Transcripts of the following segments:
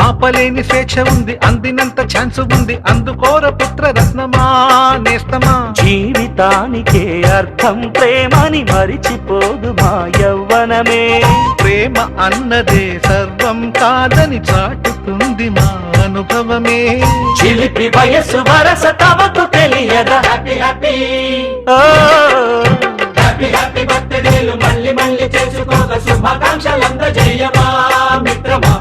ఆపలేని స్వేచ్ఛ ఉంది, అందినంత ఛాన్స్ ఉంది, అందుకోర పుత్ర రత్నమా నేస్తమా. జీవితానికే అర్థం ప్రేమని మరిచిపోదు మా యవ్వనమే. ప్రేమ అన్నదే సర్వం కాదని చాటుతుంది మా అనుభవమే. చిలిపి వయస్సు వరస తమకు తెలియదా. హ్యాపీ హ్యాపీ హ్యాపీ హ్యాపీ బర్త్డేలు మళ్ళీ మళ్ళీ చేసుకోగా శుభాకాంక్షలందజేయమా మిత్రమా.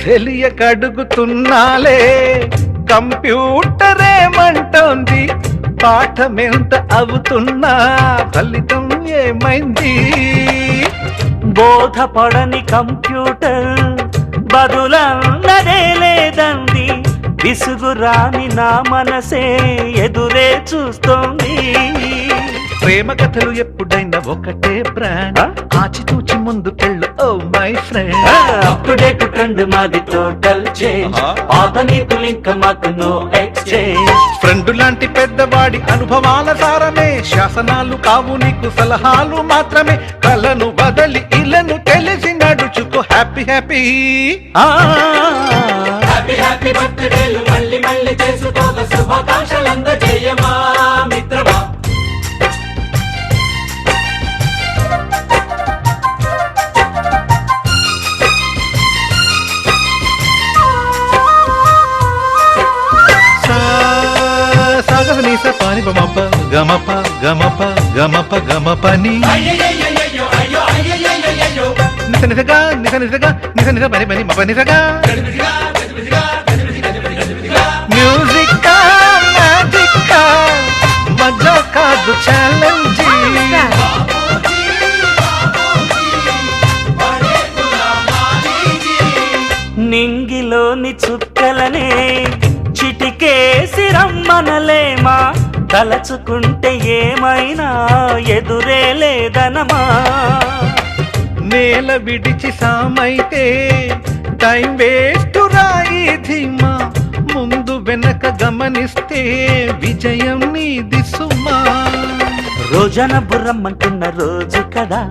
తెలియకడుగుతున్నాలే కంప్యూటరేమంటోంది, పాఠమెంత అవుతున్నా ఫలితం ఏమైంది. బోధపడని కంప్యూటర్ బదులన్నదే లేదంది విసుగురాని నా మనసే ఎదురే చూస్తోంది ప్రేమ కథలు ఎప్పుడైనా ఒకటే బ్రాండ్ ఆచితూచి ముందుకెళ్ళు oh my friend update trend మాది టోటల్ చేంజ్ పాత నీతులు ఇంకా మాకు నో ఎక్స్చేంజ్ ఫ్రెండ్ లాంటి పెద్దవాడి అనుభవాల సారమే శాసనాలు కావు నీకు సలహాలు మాత్రమే కలను బదలి ఇలను తెలిసి నడుచుకో హ్యాపీ హ్యాపీ హ్యాపీ హ్యాపీ బర్త్డేలు మళ్ళీ మళ్ళీ చేసుకోక శుభాకాంక్షలందజేయమా మిత్రమా సాగనీస పాని బమప గమప గమప గమప గమపని నిస నిసగా నిస నిసగా నిస నిస పని పని మప నిసగా మ్యూజిక్ మ్యాజిక్ మజా కాదు ఛాలెంజ్ నింగిలోని చుక్కలనే చిటికేసి రమ్మనలేమా తలచుకుంటే ఏమైనా ఎదురే లేదనమా నేల విడిచి సామైతే టైం వేస్ట్ రాయి ధీమా ముందు వెనక గమనిస్తే విజయం నీది సుమా రోజన బుర్రమ్మంటున్న రోజు కదా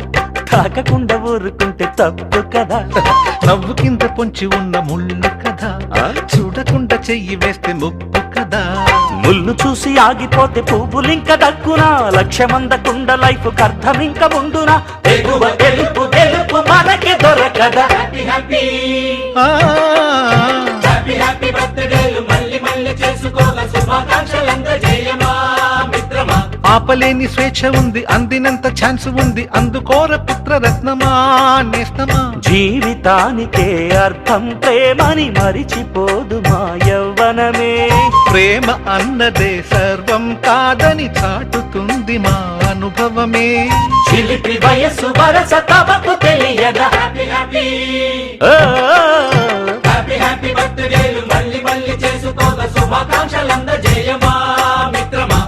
తాకకుండా ఊరుకుంటే తప్పు కదా నవ్వు కింద పొంచి ఉన్న ముళ్ళు కదా చూడకుండా చెయ్యి వేస్తే ముప్పు కదా ముళ్ళు చూసి ఆగిపోతే పువ్వులింక దక్కునా లక్ష్యమందకుండ లైఫ్ అర్థం ఇంక ఉండునా ఎగువ గెలుపు గెలుపు మనకి దొరకదా హ్యాపీ హ్యాపీ ఆ, హ్యాపీ హ్యాపీ బర్త్డేలు మళ్ళీ మళ్ళీ చేసుకోగ శుభాకాంక్షలందజేయమా మిత్రమా ఆపలేని స్వేచ్ఛ ఉంది అందినంత ఛాన్స్ ఉంది అందుకోర పుత్ర రత్నమా నేస్తమా జీవితానికే అర్థం ప్రేమని మరిచిపోదు మా యవ్వనమే ప్రేమ అన్నదే సర్వం కాదని చాటుతుంది మా అనుభవమే చిలిపి వయస్సు వరస తమకు తెలియదా హ్యాపీ హ్యాపీ హ్యాపీ హ్యాపీ బర్త్డేలు మళ్ళీ మళ్ళీ చేసుకోగ శుభాకాంక్షలందజేయమా మిత్రమా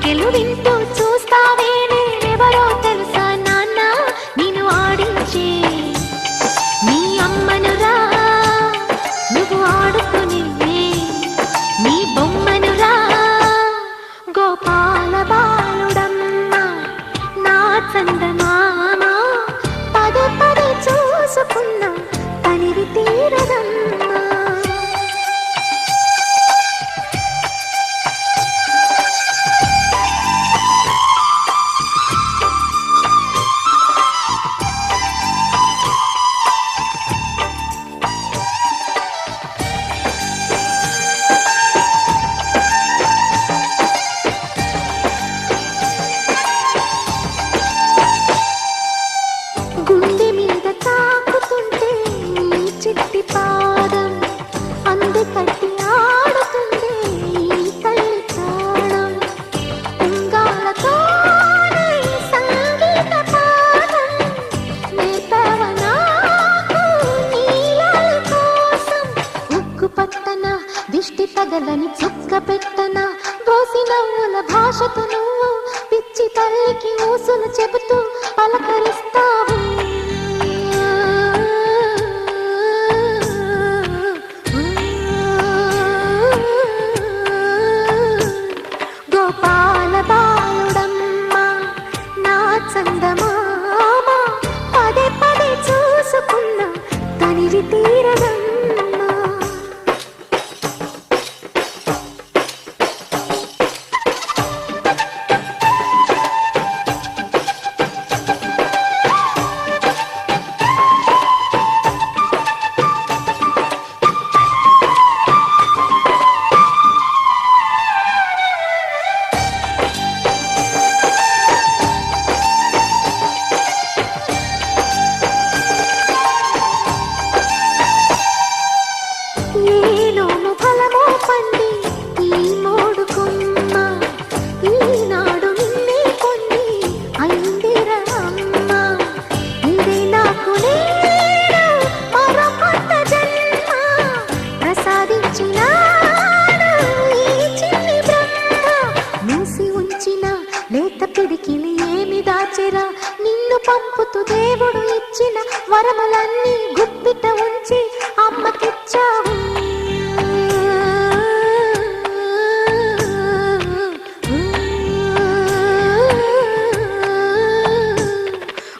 చిటికెలు వింటూ చూస్తావే నేనెవరో తెలుసా నాన్న నిన్ను ఆడించే నీ అమ్మనురా నువ్వు ఆడుకునే నీ బొమ్మనురా గోపాల బాలుడమ్మ నా చందమామ పదే పదే చూసుకున్నా తనివి తీరదమ్మా గుండె మీద తాకుతుంటే నీ చిట్టి పాదం అంది కట్టి ఆడుతుంది ఈ తల్లి ప్రాణం ఉంగాలతోనే సంగీత పాదం నేర్పవ నాకు నీలాల కోసం ఉక్కు పట్టన దిష్టి తగలని చుక్క పెట్టన దోసి నవ్వుల భాషతో నువ్వు పిచ్చి తల్లికి ఊసులు చెబుతూ పలకరిస్తావు గోపాల బాలుడమ్మ నా చందమామ పదే పదే చూసుకున్నా తనివి తీరదమ్మా ఏలోను ఫలమో పండి ఈ మోడు కొమ్మ ఈనాడు నిన్నే కొన్ని అయిందిరా అమ్మ ఇదే నాకు నేను మరో కొత్త జన్మ ప్రసాదించినాడు ఈ చిన్ని బ్రహ్మ మూసి ఉంచిన లేత పిడికిలి ఏమి దాచెరా నిన్ను పంపుతూ దేవుడు ఇచ్చిన వరములన్నీ గుప్పిట ఉంచి అమ్మకిచ్చావు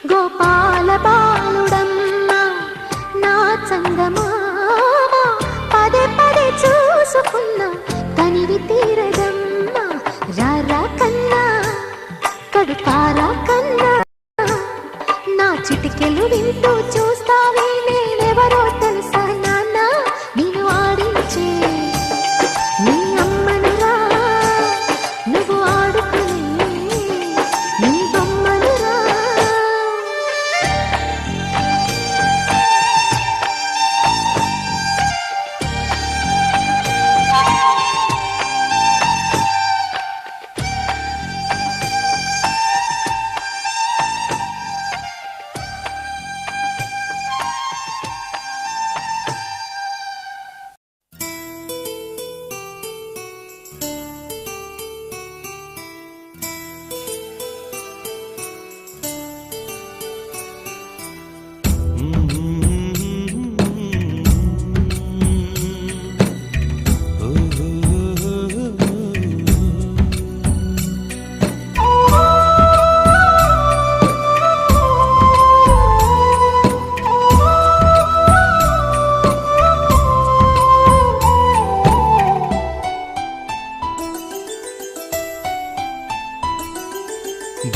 గోపాల బాలుడమ్మ నా చందమామ పదే పదే చూసుకున్నా తనివి తీరదమ్మా రారా కన్నా కడుపారా కన్నా నా చిటికెలు వింటూ చూస్తావే నేనెవరో తెలుసా నాన్న నిన్ను ఆడించే నీ అమ్మనురా నువ్వు ఆడుకునే నీ బొమ్మనురా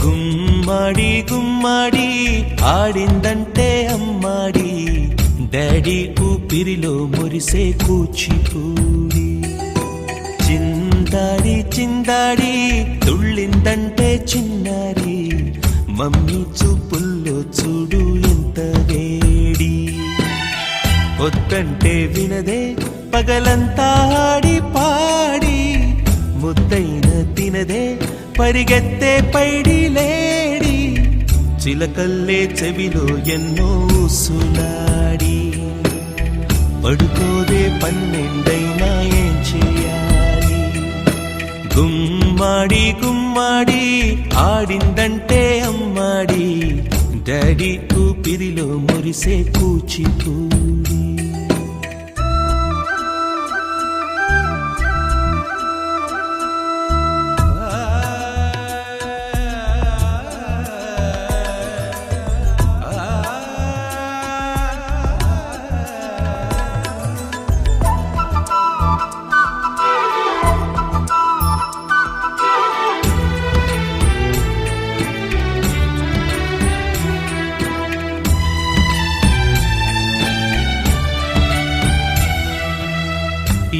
గుమ్మడి గుమ్మడి ఆడిందంటే అమ్మాడి డాడీ ఊపిరిలో మురిసే కూచిపూడి చిందాడి చిందాడి తుళ్ళిందంటే చిన్నారి మమ్మీ చూపుల్లో చూడు ఎంత వేడి వద్దంటే వినదే పగలంతా ఆడి పాడి ముద్దైన తినదే పరిగెత్తే పైడి లేడి చిలకల్లే చెవిలో ఎన్నో సులాడి పడుకోదే పన్నెండైనా ఏం చేయాలి గుమ్మాడి గుమ్మ గుమ్మాడి ఆడిందంటే అమ్మాడి డాడీ ఊపిరిలో మురిసే కూచిపూడి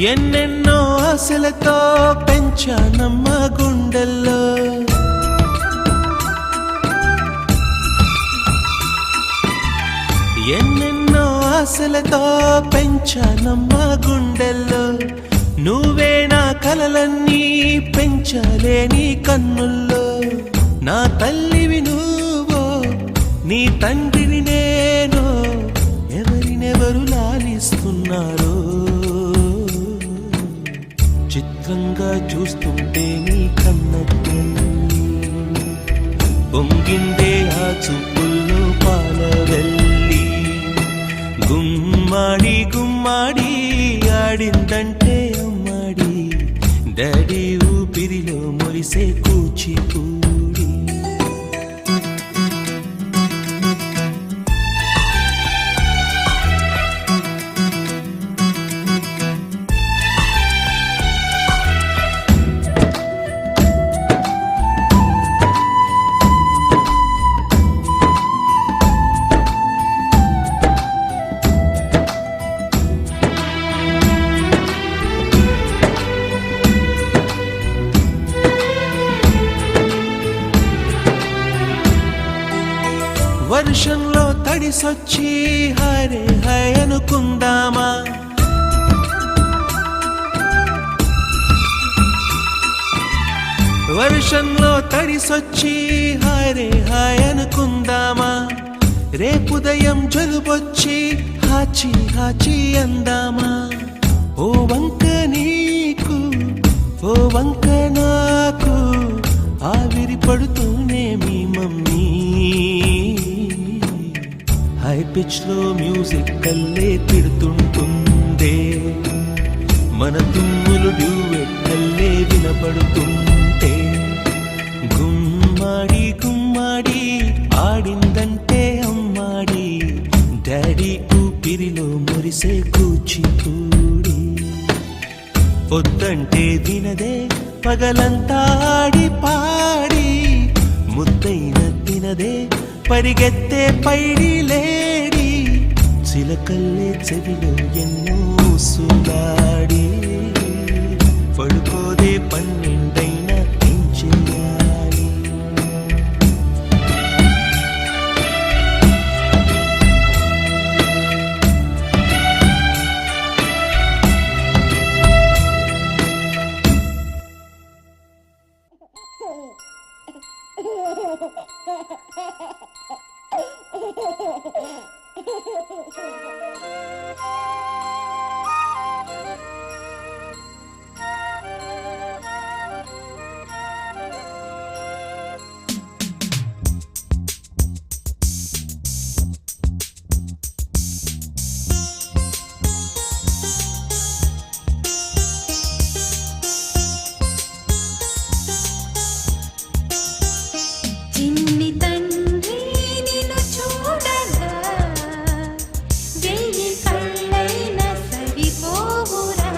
ఎన్నెన్నో ఆశలతో పెంచానమ్మ గుండెల్లో ఎన్నెన్నో ఆశలతో పెంచానమ్మ గుండెల్లో నువ్వే నా కలలన్నీ పెంచాలే నీ కన్నుల్లో నా తల్లివి నువ్వో నీ తండ్రిని నేను ఎవరినెవరు లాలిస్తున్నారో చిత్రంగా చూస్తుంటే నీ కన్నట్టు పొంగిందే ఆ చూపుల్లో పాలవెల్లి గుమ్మాడి గుమ్మాడి ఆడిందంటే అమ్మాడి డాడీ ఊపిరిలో మురిసే కూచిపూడి వర్షంలో తడిసొచ్చి హరే హై అనుకుందామా వర్షంలో తడిసొచ్చి హరే హై అనుకుందామా రేపుదయం జలుబొచ్చి హాచి హాచి అందామా ఓ వంక నీకు ఓ వంక నాకు ఆవిరి పడుతూనే మీ మమ్మీ హై పిచ్ లో మ్యూజిక్ కల్లే తిడుతుంటుందే మన తుమ్ములు డ్యూయెట్ కల్లే వినపడుతుంటే గుమ్మాడి గుమ్మాడి ఆడిందంటే అమ్మాడి డాడీ ఊపిరిలో మురిసే కూచిపూడి పొద్దంటే వినదే పగలంతా ఆడి పాడి ముద్దైన తినదే పరిగెత్తే పైడి లేడి చిలకల్లే చెవిలో ఎన్నో సులాడి పడుకోదే పన్నెండైనా ఏం చెయ్యాలి చిన్ని తండ్రి నిన్ను చూడగా వెయ్యి కళ్ళైన సరిపోవురా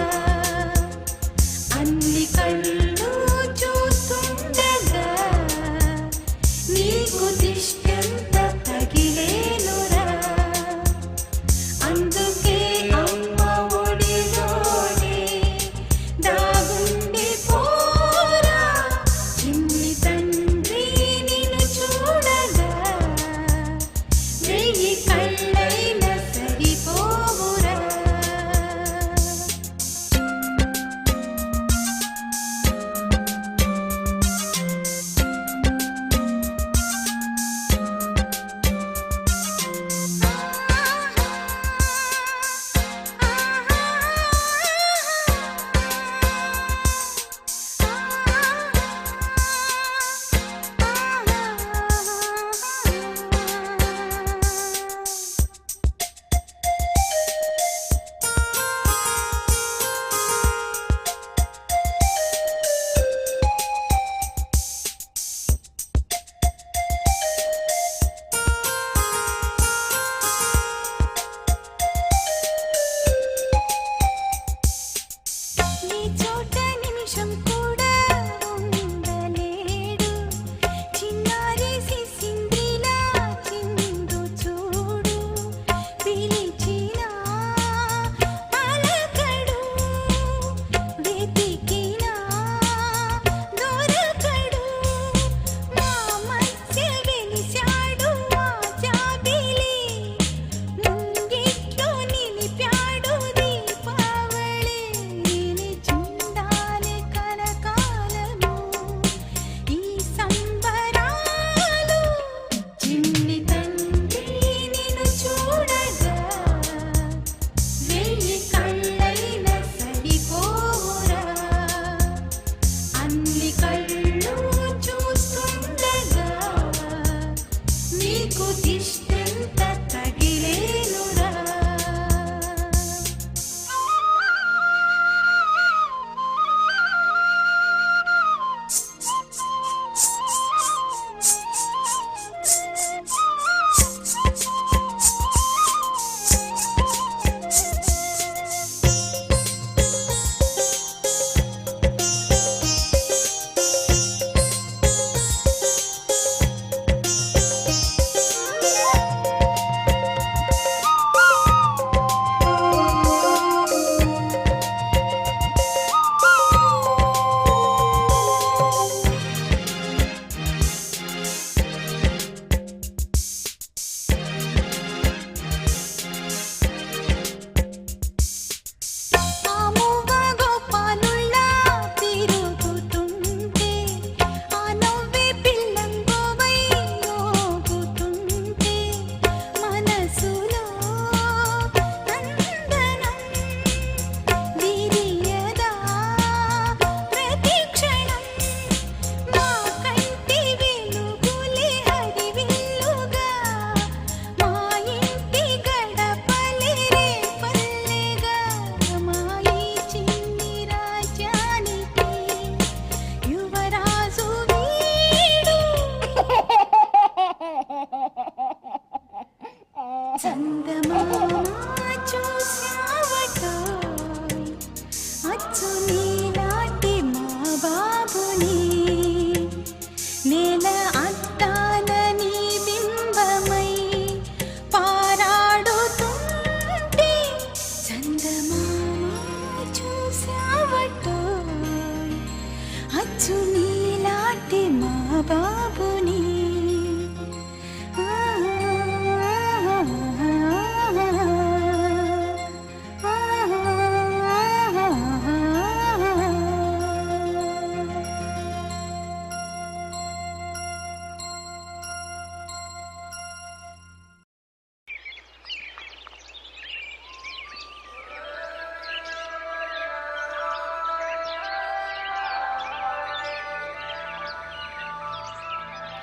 బాబుని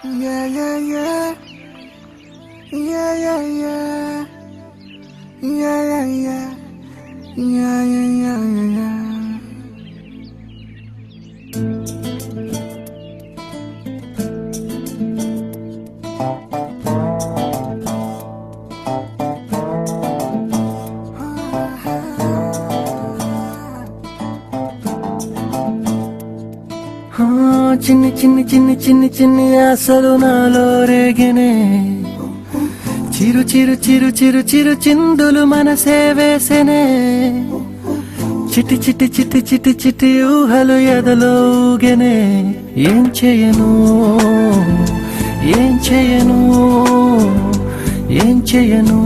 Yeah, yeah, yeah. Yeah, yeah, yeah. Yeah, yeah, yeah. Yeah, yeah, yeah, yeah, yeah. చిన్ని చిన్ని చిన్ని చిన్ని చిన్ని ఆశలు నాలో రేగినే చిరు చిరు చిరు చిరు చిరు చిందులు మనసే వేసెనే చిటి చిటి చిటి చిటి చిటి ఊహలు ఎదలో ఊగెనే ఏం చేయను ఏం చేయను ఏం చేయను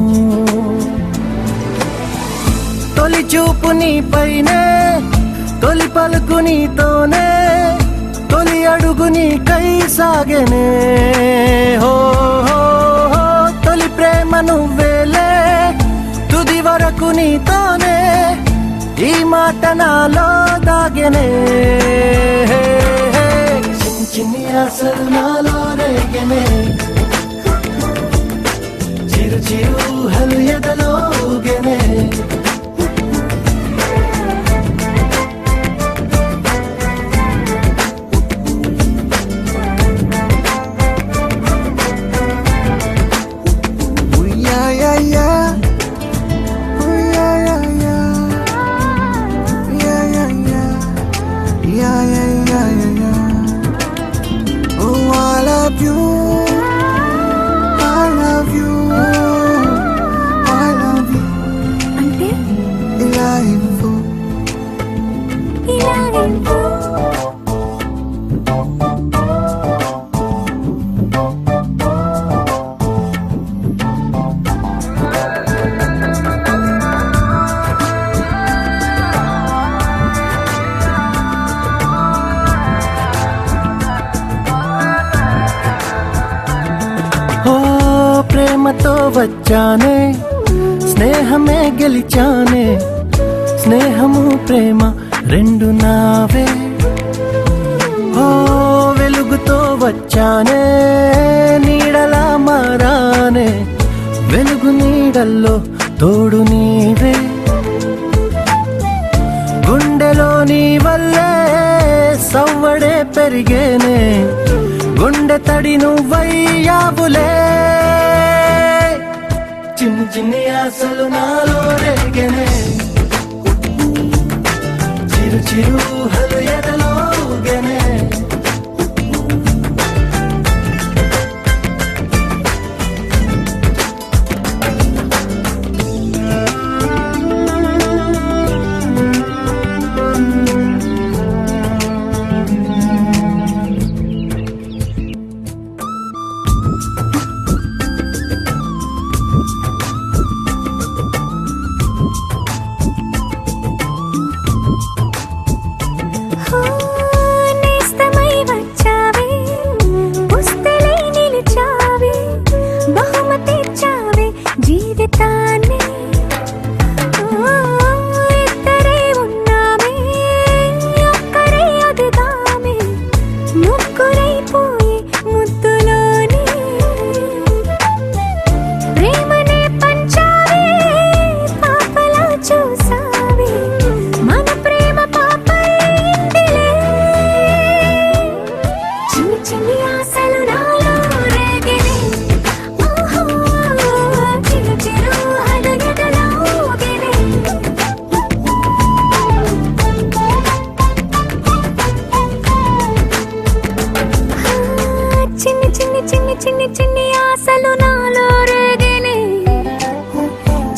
తొలి చూపు నీ పైనే తొలి పలుకు నీతోనే తొలి అడుగు నీకై సాగెనే హో హో హో తొలి ప్రేమ నువ్వేలే తుది వరకు నీతోనే ఈ మాట నాలో దాగెనే చిన్ని చిన్ని ఆశలు నాలో రేగెనే చిరు చిరు ఊహలు ఎదలో ఊగెనే ప్రేమతో వచ్చానే స్నేహమే గెలిచానే స్నేహము ప్రేమ రెండు నావే ఓ వెలుగుతో వచ్చానే నీడలా మారానే వెలుగు నీడల్లో తోడు నీవే గుండెలో నీ వల్లే సవ్వడే పెరిగేనే గుండె తడి నువ్వయ్యావులే చిన్ని చిన్ని ఆశలు నాలో రేగెనే చిరు చిరు ఊహలు ఎదలో ఊగెనే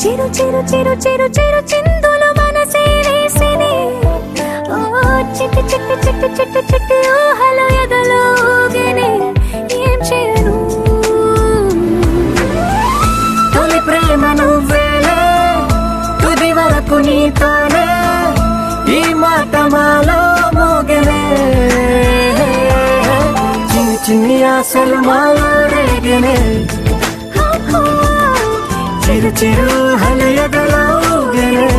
చిరు చిరు చిరు చిరు చిందులు మనసే వేసినే ఓ చిట్టి చిట్టి చిట్టి చిట్టి చిట్టి ఊహలు ఎదలో ఊగెనే చిన్ని ఆశలు మాలో రేగనే చిరు చిరు హలయదలోగనే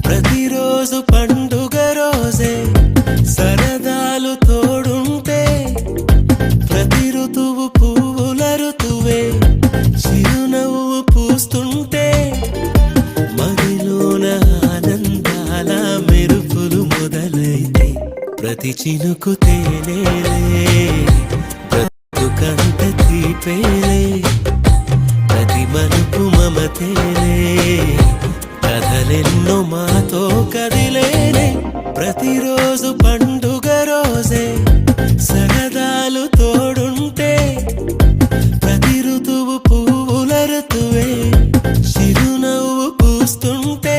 ప్రతిరోజు పండుగ రోజే సరదాలు తోడుంటే ప్రతి ఋతువు పువ్వుల ఋతువే చిరునవ్వు పూస్తుంటే మదిలోన ఆనందాల మెరుపులు మొదలైతే ప్రతి చినుకు తేనేలే బ్రతుకంత తీపేలే ప్రతి మలుపు మమతేలే కథలెన్నో మాతో కదిలేనే ప్రతిరోజు పండుగ రోజే సరదాలు తోడుంటే ప్రతి ఋతువు పువ్వుల ఋతువే చిరునవ్వు పూస్తుంటే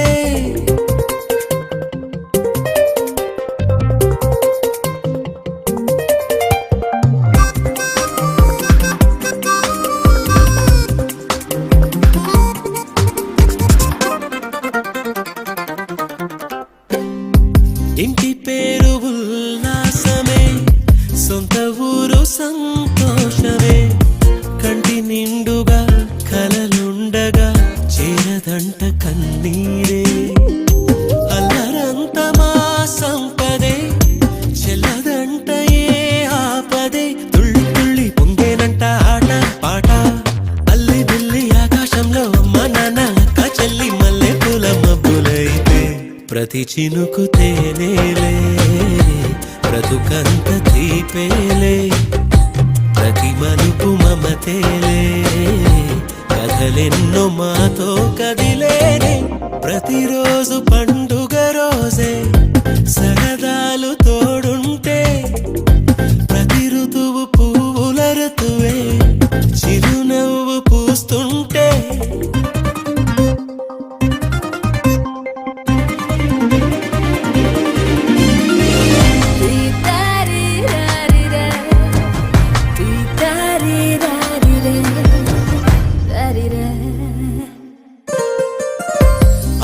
ఇంటి పేరు ఉల్లాసమే సొంత ఊరు సంతోషమే కంటి నిండుగా కలలుండగా చేరదంట కన్నీరే అల్లరంత మా సంపదే చెల్లదంట ఏ ఆపదే తుళ్ళి తుళ్ళి పొంగేనంట ఆట పాట అల్లి బిల్లి ఆకాశంలో అమ్మ నాన్న అక్క చెల్లి మల్లె పూల మబ్బులైతే ప్రతి చినుకు తేనేలే బ్రతుకంత తీపేలే ప్రతి మలుపు మమతేలే కథలెన్నో మాతో కదిలేనే ప్రతిరోజు పండుగ రోజే సరదాలు తోడుంటే ప్రతి ఋతువు పువ్వుల ఋతువే చిరునవ్వు పూస్తుంటే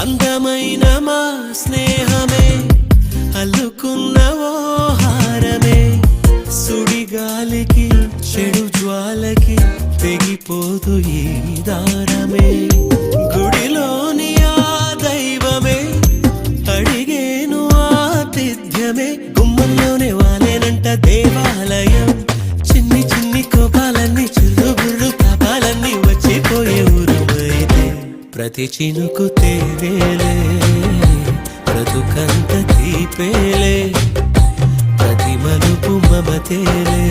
అందమైన మా స్నేహమే అల్లుకున్న ఓ హారమే సుడిగాలికి చెడు జ్వాలకి తెగిపోదు ఈ దారమే గుడిలోని ఆ దైవమే అడిగేను ఆతిథ్యమే గుమ్మంలోనే వాలేనంట దేవాలయం చిన్ని చిన్ని కోపాలన్నీ చిల్లుబుర్రు తాపాలన్నీ వచ్చిపోయే ఊరుమైతే ప్రతి చినుకు తేనేలే బ్రతుకంత తీపేలే ప్రతి మలుపు మమతేలే